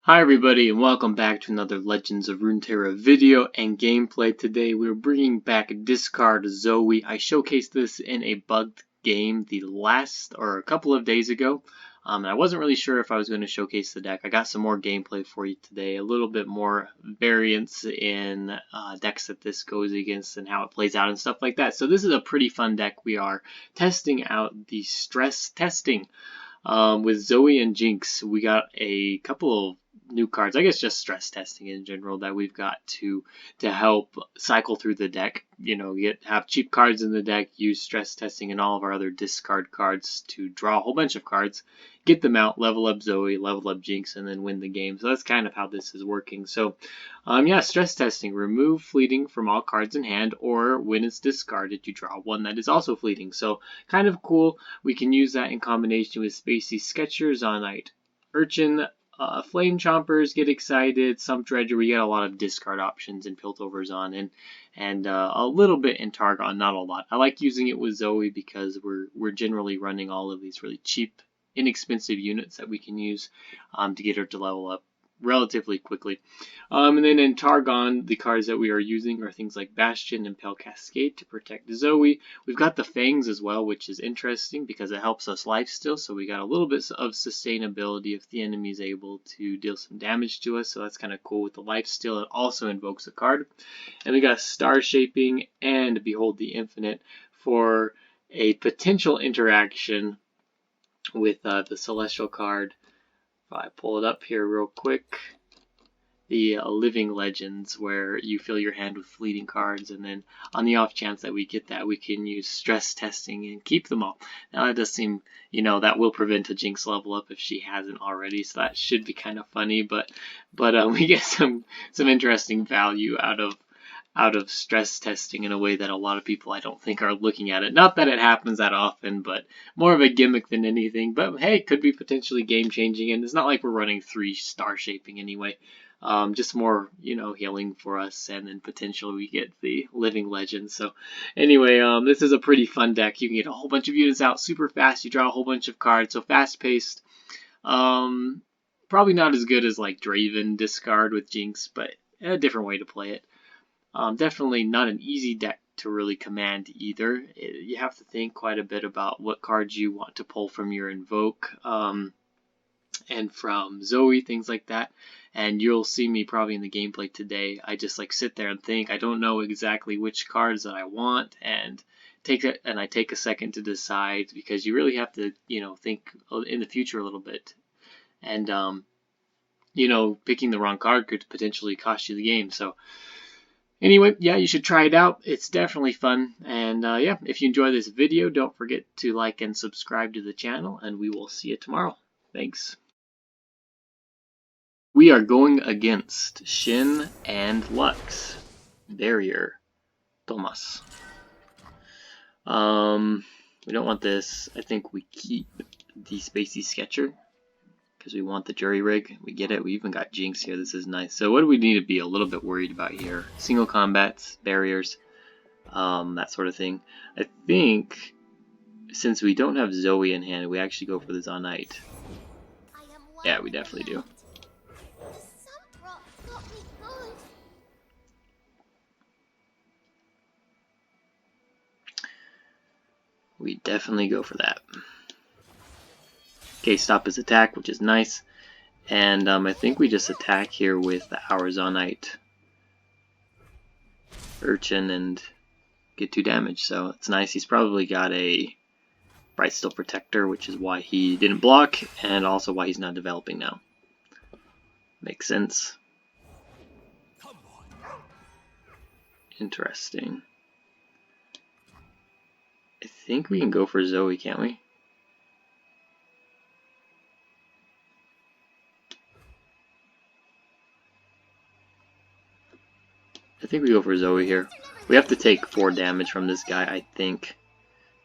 Hi everybody and welcome back to another Legends of Runeterra video and gameplay. Today we're bringing back Discard Zoe. I showcased this in a bugged game a couple of days ago. And I wasn't really sure if I was going to showcase the deck. I got some more gameplay for you today, a little bit more variance in decks that this goes against and how it plays out and stuff like that. So this is a pretty fun deck. We are testing out the stress testing with Zoe and Jinx. We got a couple of new cards, I guess just stress testing in general, that we've got to help cycle through the deck. You know, have cheap cards in the deck, use stress testing and all of our other discard cards to draw a whole bunch of cards, get them out, level up Zoe, level up Jinx, and then win the game. So that's kind of how this is working. So yeah, stress testing, remove fleeting from all cards in hand, or when it's discarded, you draw one that is also fleeting. So kind of cool. We can use that in combination with Spacey Sketcher, Zaunite, Urchin, Flame Chompers, Get Excited, Sump Dredger. We get a lot of discard options in Piltover, Zaun, and a little bit in Targon, not a lot. I like using it with Zoe because we're generally running all of these really cheap, inexpensive units that we can use to get her to level up relatively quickly. And then in Targon, the cards that we are using are things like Bastion and Pale Cascade to protect Zoe. We've got the Fangs as well, which is interesting because it helps us lifesteal, so we got a little bit of sustainability if the enemy is able to deal some damage to us, so that's kind of cool with the lifesteal. It also invokes a card. And we got Star Shaping and Behold the Infinite for a potential interaction with the Celestial card. If I pull it up here real quick, the Living Legends, where you fill your hand with fleeting cards, and then on the off chance that we get that, we can use stress testing and keep them all. Now that does seem, that will prevent a Jinx level up if she hasn't already, so that should be kind of funny, but we get some interesting value out of stress testing in a way that a lot of people I don't think are looking at it. Not that it happens that often, but more of a gimmick than anything. But hey, it could be potentially game changing, and it's not like we're running 3 Star Shaping anyway. Just more, healing for us, and then potentially we get the Living Legend. So anyway, this is a pretty fun deck. You can get a whole bunch of units out super fast. You draw a whole bunch of cards, so fast paced. Probably not as good as like Draven discard with Jinx, but a different way to play it. Definitely not an easy deck to really command either. You have to think quite a bit about what cards you want to pull from your Invoke and from Zoe, things like that. And you'll see me probably in the gameplay today. I just like sit there and think. I don't know exactly which cards that I want, and I take a second to decide, because you really have to think in the future a little bit. And picking the wrong card could potentially cost you the game. So anyway, yeah, you should try it out. It's definitely fun. And yeah, if you enjoy this video, don't forget to like and subscribe to the channel, and we will see you tomorrow. Thanks. We are going against Shen and Lux. Barrier. Thomas. We don't want this. I think we keep the Spacey Sketcher, because we want the jury rig. We get it. We even got Jinx here. This is nice. So what do we need to be a little bit worried about here? Single combats, barriers, that sort of thing. I think since we don't have Zoe in hand, we actually go for the Zaunite. Yeah, we definitely do. We definitely go for that. Okay, stop his attack, which is nice. And I think we just attack here with our Zaunite Urchin and get 2 damage. So it's nice. He's probably got a Bright Steel Protector, which is why he didn't block, and also why he's not developing now. Makes sense. Interesting. I think we can go for Zoe, can't we? I think we go for Zoe here. We have to take 4 damage from this guy, I think.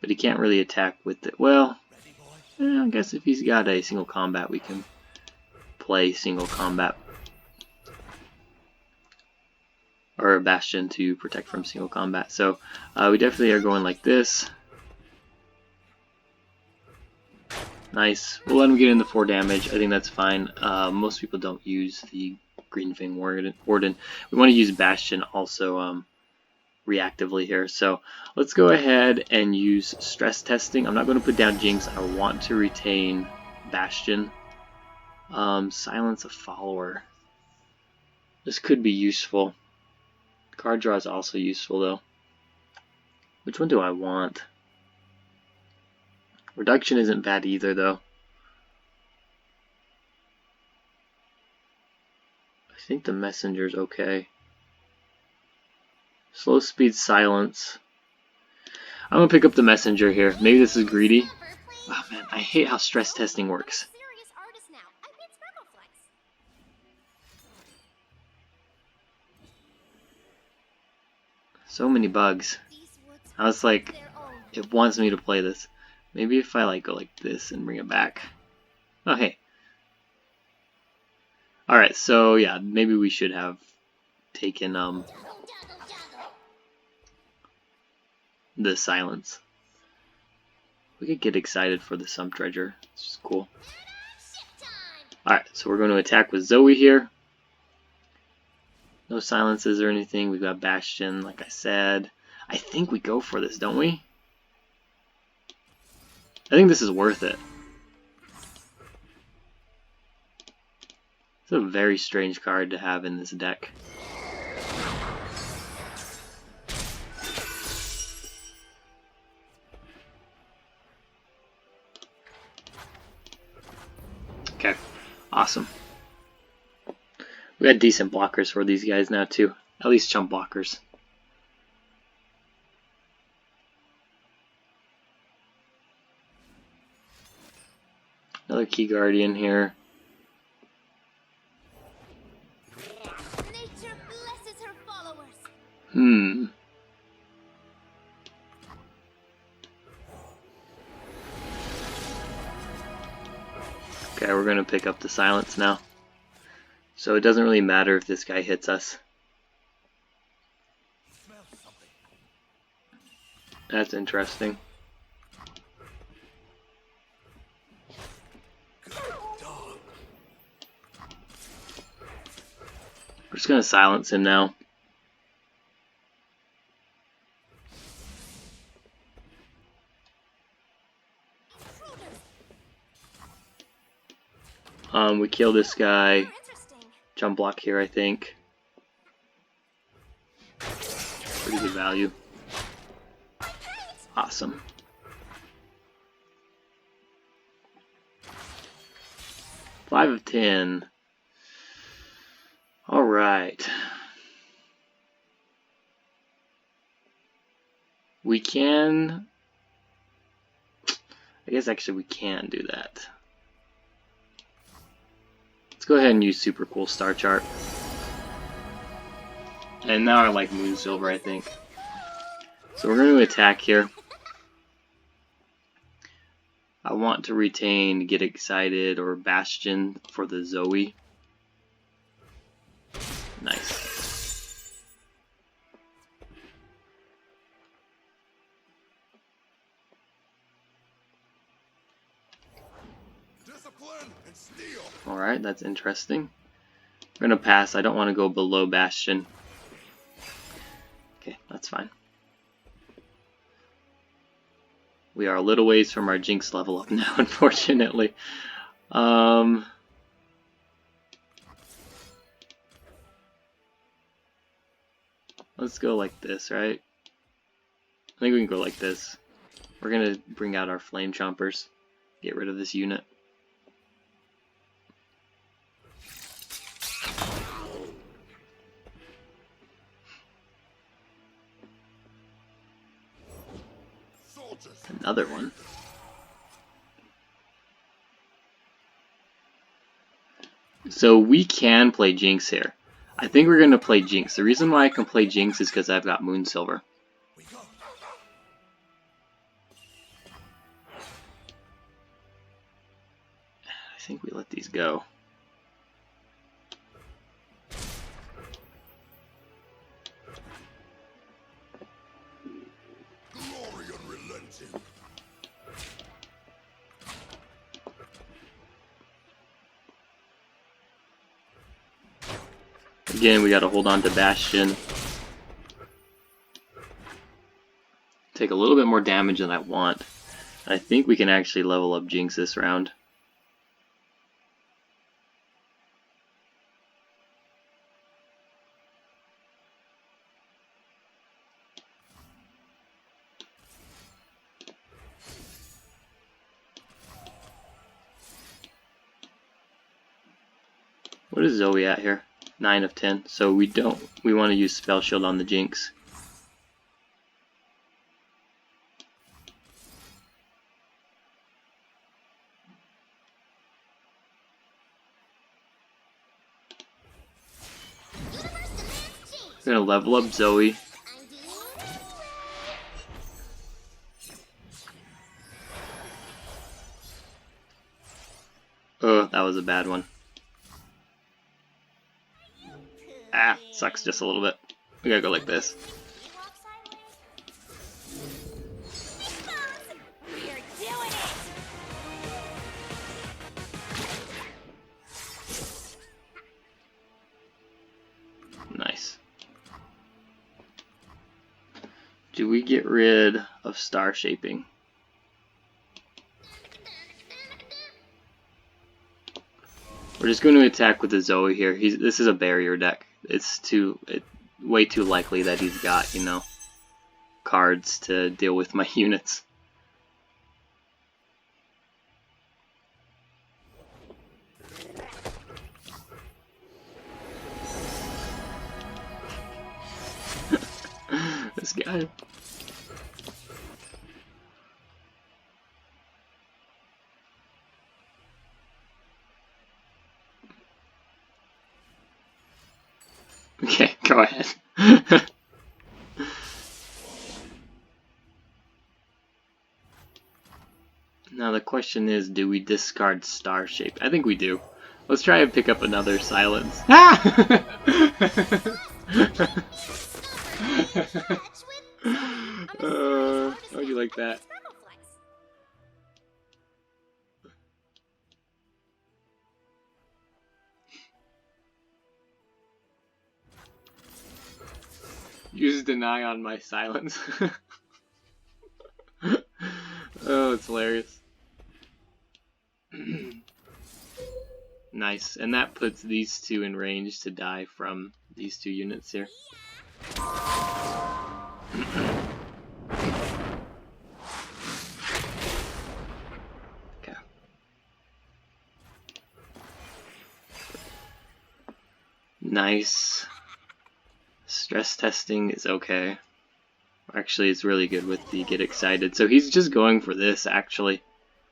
But he can't really attack with it. Well, I guess if he's got a single combat, we can play single combat. Or a Bastion to protect from single combat. So we definitely are going like this. Nice. We'll let him get in the 4 damage. I think that's fine. Most people don't use the Green Fang Warden. We want to use Bastion also reactively here. So let's go ahead and use stress testing. I'm not going to put down Jinx. I want to retain Bastion. Silence a follower. This could be useful. Card draw is also useful though. Which one do I want? Reduction isn't bad either though. I think the messenger's okay. Slow speed silence. I'm gonna pick up the messenger here. Maybe this is greedy. Oh man, I hate how stress testing works. So many bugs. I was like, it wants me to play this. Maybe if I like go like this and bring it back. Oh hey. Alright, so yeah, maybe we should have taken the silence. We could get excited for the Sump Dredger. It's just cool. Alright, so we're going to attack with Zoe here. No silences or anything. We've got Bastion, like I said. I think we go for this, don't we? I think this is worth it. It's a very strange card to have in this deck. Okay, awesome. We got decent blockers for these guys now too. At least chump blockers. Another Key Guardian here. Nature blesses her followers. Okay, we're gonna pick up the silence now. So it doesn't really matter if this guy hits us. That's interesting. We're just gonna silence him now. We kill this guy. Jump block here, I think. Pretty good value. Awesome. Five of 10. All right. We can. I guess actually we can do that. Let's go ahead and use super cool star chart. And now I like moon silver, I think. So we're going to attack here. I want to retain Get Excited or Bastion for the Zoe. Nice. Alright, that's interesting. We're going to pass. I don't want to go below Bastion. Okay, that's fine. We are a little ways from our Jinx level up now, unfortunately. Let's go like this, right? I think we can go like this. We're going to bring out our Flame Chompers. Get rid of this unit. Another one. So we can play Jinx here. I think we're going to play Jinx. The reason why I can play Jinx is because I've got Moon Silver. I think we let these go. Again, we gotta hold on to Bastion. Take a little bit more damage than I want. I think we can actually level up Jinx this round. What is Zoe at here? 9 of 10. So we want to use Spell Shield on the Jinx. We're gonna level up Zoe. Oh, that was a bad one. Ah, sucks just a little bit. We gotta go like this. Nice. Do we get rid of Star Shaping? We're just going to attack with the Zoe here. This is a barrier deck. It's way too likely that he's got, you know, cards to deal with my units. This guy. Okay, go ahead. Now the question is, do we discard Star Shape? I think we do. Let's try and pick up another Silence. Ah! How would you like that? Use deny on my Silence. Oh, it's hilarious. Nice, and that puts these two in range to die from these two units here. Okay. Nice. Stress testing is okay. Actually, it's really good with the get excited. So he's just going for this, actually,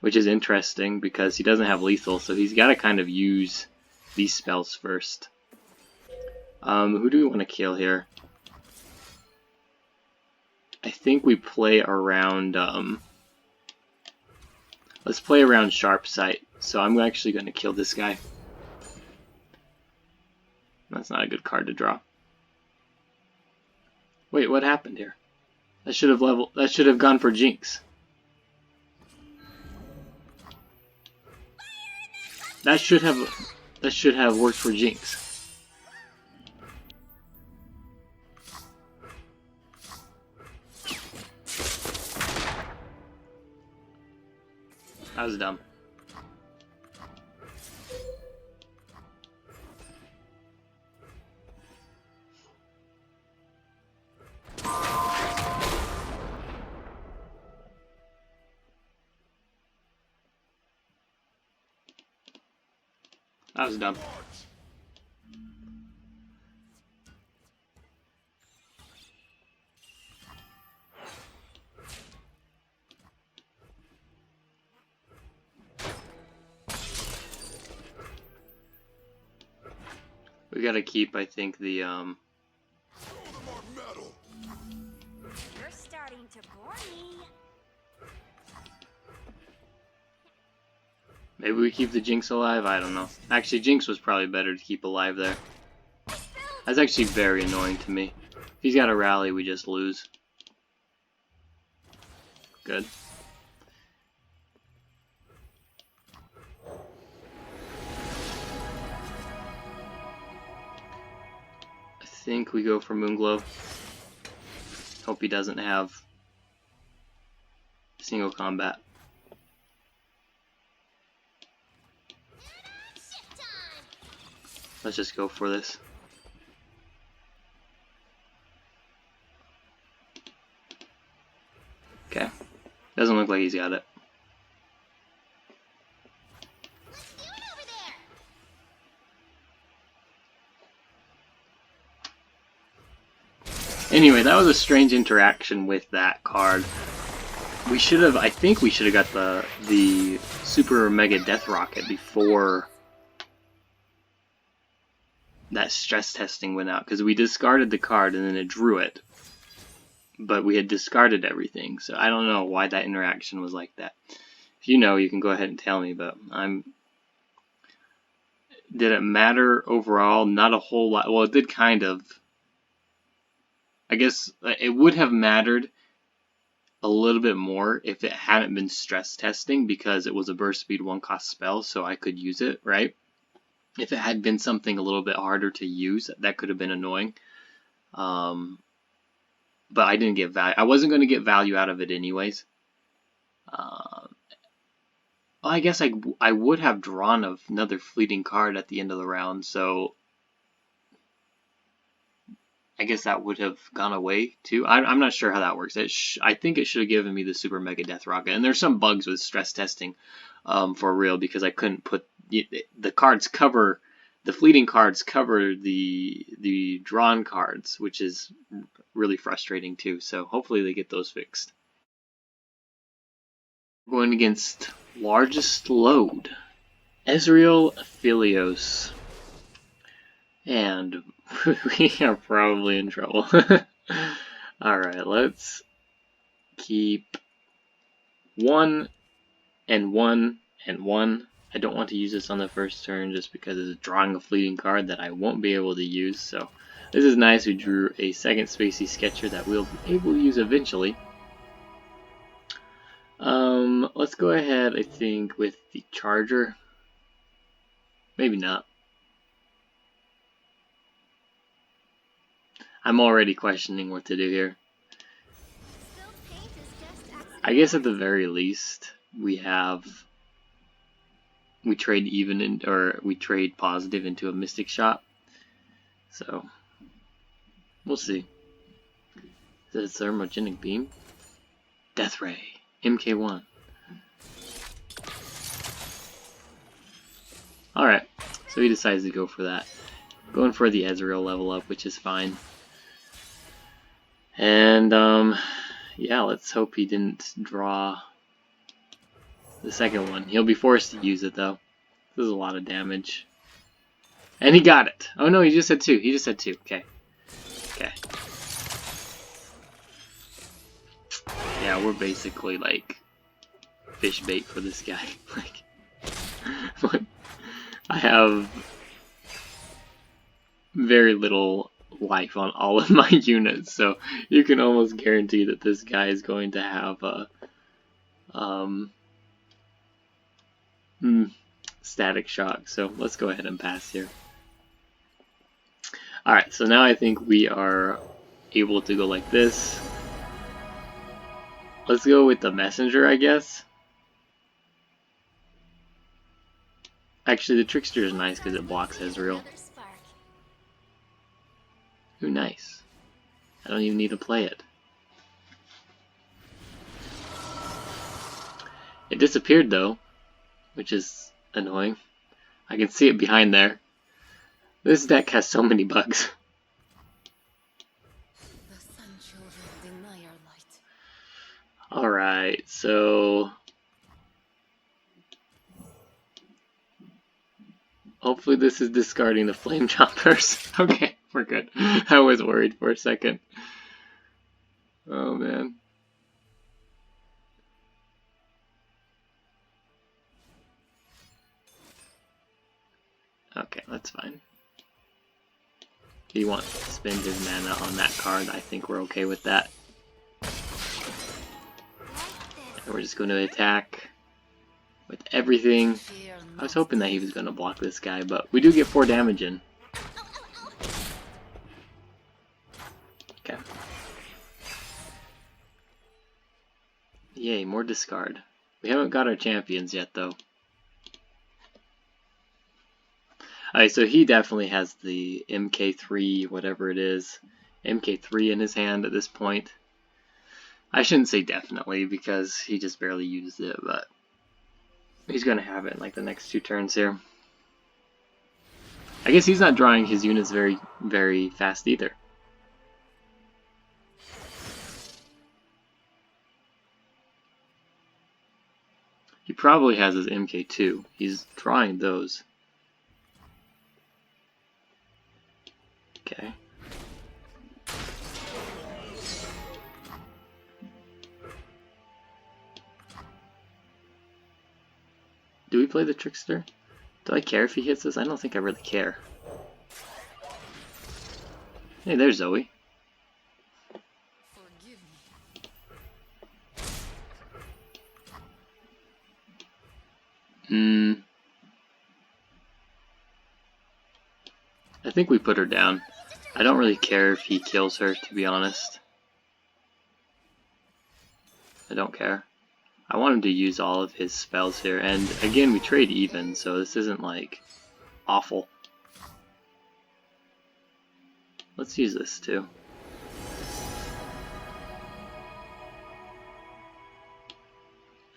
which is interesting because he doesn't have lethal, so he's got to kind of use these spells first. Who do we want to kill here? I think we play around, let's play around Sharp Sight. So I'm actually going to kill this guy. That's not a good card to draw. Wait, what happened here? That should have gone for Jinx. That should have worked for Jinx. That was dumb. That was dumb. We gotta keep, I think, the You're starting to bore me. maybe we keep the Jinx alive? I don't know. Actually, Jinx was probably better to keep alive there. That's actually very annoying to me. If he's got a rally, we just lose. Good. think we go for Moonglow. Hope he doesn't have single combat. Let's just go for this. Okay. Doesn't look like he's got it. Anyway, that was a strange interaction with that card. We should have, I think we should have got the Super Mega Death Rocket before that stress testing went out, because we discarded the card and then it drew it. But we had discarded everything, so I don't know why that interaction was like that. If you know, you can go ahead and tell me, but did it matter overall? Not a whole lot. Well, it did kind of. I guess it would have mattered a little bit more if it hadn't been stress testing, because it was a burst speed 1-cost spell, so I could use it, right? If it had been something a little bit harder to use, that could have been annoying. But I didn't get value. I wasn't going to get value out of it anyways. Well, I guess I would have drawn another fleeting card at the end of the round, so I guess that would have gone away too. I'm not sure how that works. I think it should have given me the Super Mega Death Rocket. And there's some bugs with stress testing for real, because I couldn't put the cards cover, the fleeting cards cover the drawn cards, which is really frustrating too. So hopefully they get those fixed. Going against largest load, Ezreal Aphelios. And we are probably in trouble. Alright, let's keep 1 and 1 and 1. I don't want to use this on the first turn just because it's drawing a fleeting card that I won't be able to use. So this is nice. We drew a second Spacey Sketcher that we'll be able to use eventually. Let's go ahead, I think, with the Charger. Maybe not. I'm already questioning what to do here. I guess at the very least we trade even in, or we trade positive into a Mystic Shot. So we'll see. Is it Thermogenic Beam? Death Ray. MK1. Alright, so he decides to go for that. Going for the Ezreal level up, which is fine. And, yeah, let's hope he didn't draw the second one. He'll be forced to use it, though. This is a lot of damage. And he got it! Oh no, he just had 2. He just had 2. Okay. Okay. Yeah, we're basically, like, fish bait for this guy. Like, I have very little life on all of my units, so you can almost guarantee that this guy is going to have a static shock. So let's go ahead and pass here. Alright, so now I think we are able to go like this. Let's go with the Messenger, I guess. Actually, the Trickster is nice because it blocks Ezreal. Ooh, nice. I don't even need to play it. It disappeared though, which is annoying. I can see it behind there. This deck has so many bugs. Alright, so hopefully this is discarding the Flame Choppers. Okay. We're good. I was worried for a second. Oh man. Okay, that's fine. He wants to spend his mana on that card. I think we're okay with that. And we're just going to attack with everything. I was hoping that he was going to block this guy, but we do get 4 damage in. Yay, more discard. We haven't got our champions yet, though. Alright, so he definitely has the MK3, whatever it is, MK3 in his hand at this point. I shouldn't say definitely, because he just barely used it, but he's going to have it in like the next 2 turns here. I guess he's not drawing his units very, very fast either. He probably has his MK2. He's drawing those. Okay. Do we play the Trickster? Do I care if he hits us? I don't think I really care. Hey, there's Zoe. Forgive me. I think we put her down. I don't really care if he kills her, to be honest. I don't care. I want him to use all of his spells here, and again, we trade even, so this isn't like awful. Let's use this too.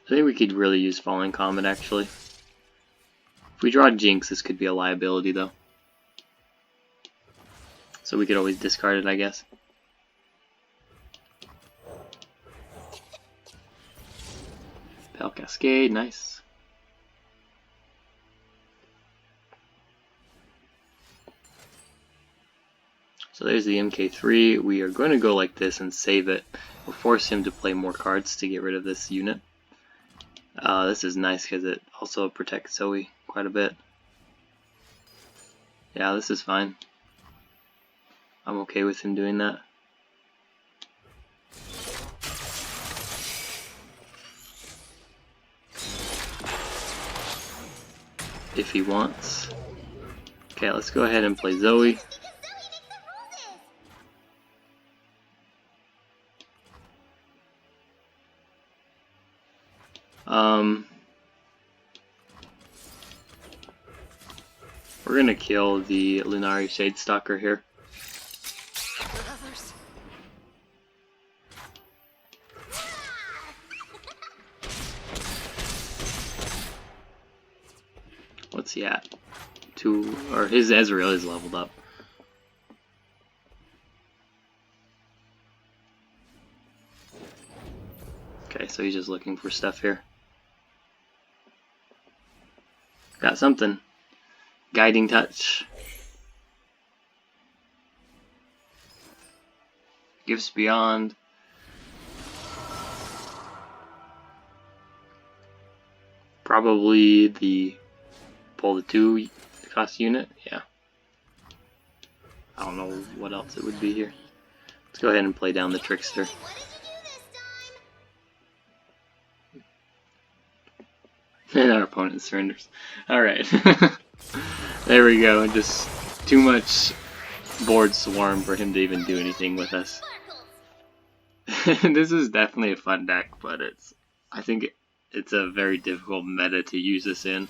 I think we could really use Falling Comet actually. If we draw Jinx, this could be a liability though. So we could always discard it, I guess. Pale Cascade, nice. So there's the MK3. We are going to go like this and save it. We'll force him to play more cards to get rid of this unit. This is nice because it also protects Zoe quite a bit. Yeah, this is fine. I'm okay with him doing that. If he wants. Okay, let's go ahead and play Zoe. We're gonna kill the Lunari Shadestalker here. What's he at? 2, or his Ezreal is leveled up. Okay, so he's just looking for stuff here. Got something. Guiding Touch. Gifts Beyond. Probably the pull the 2 cost unit. Yeah. I don't know what else it would be here. Let's go ahead and play down the Trickster. And our opponent surrenders. Alright. There we go. Just too much board swarm for him to even do anything with us. This is definitely a fun deck, but I think it's a very difficult meta to use this in.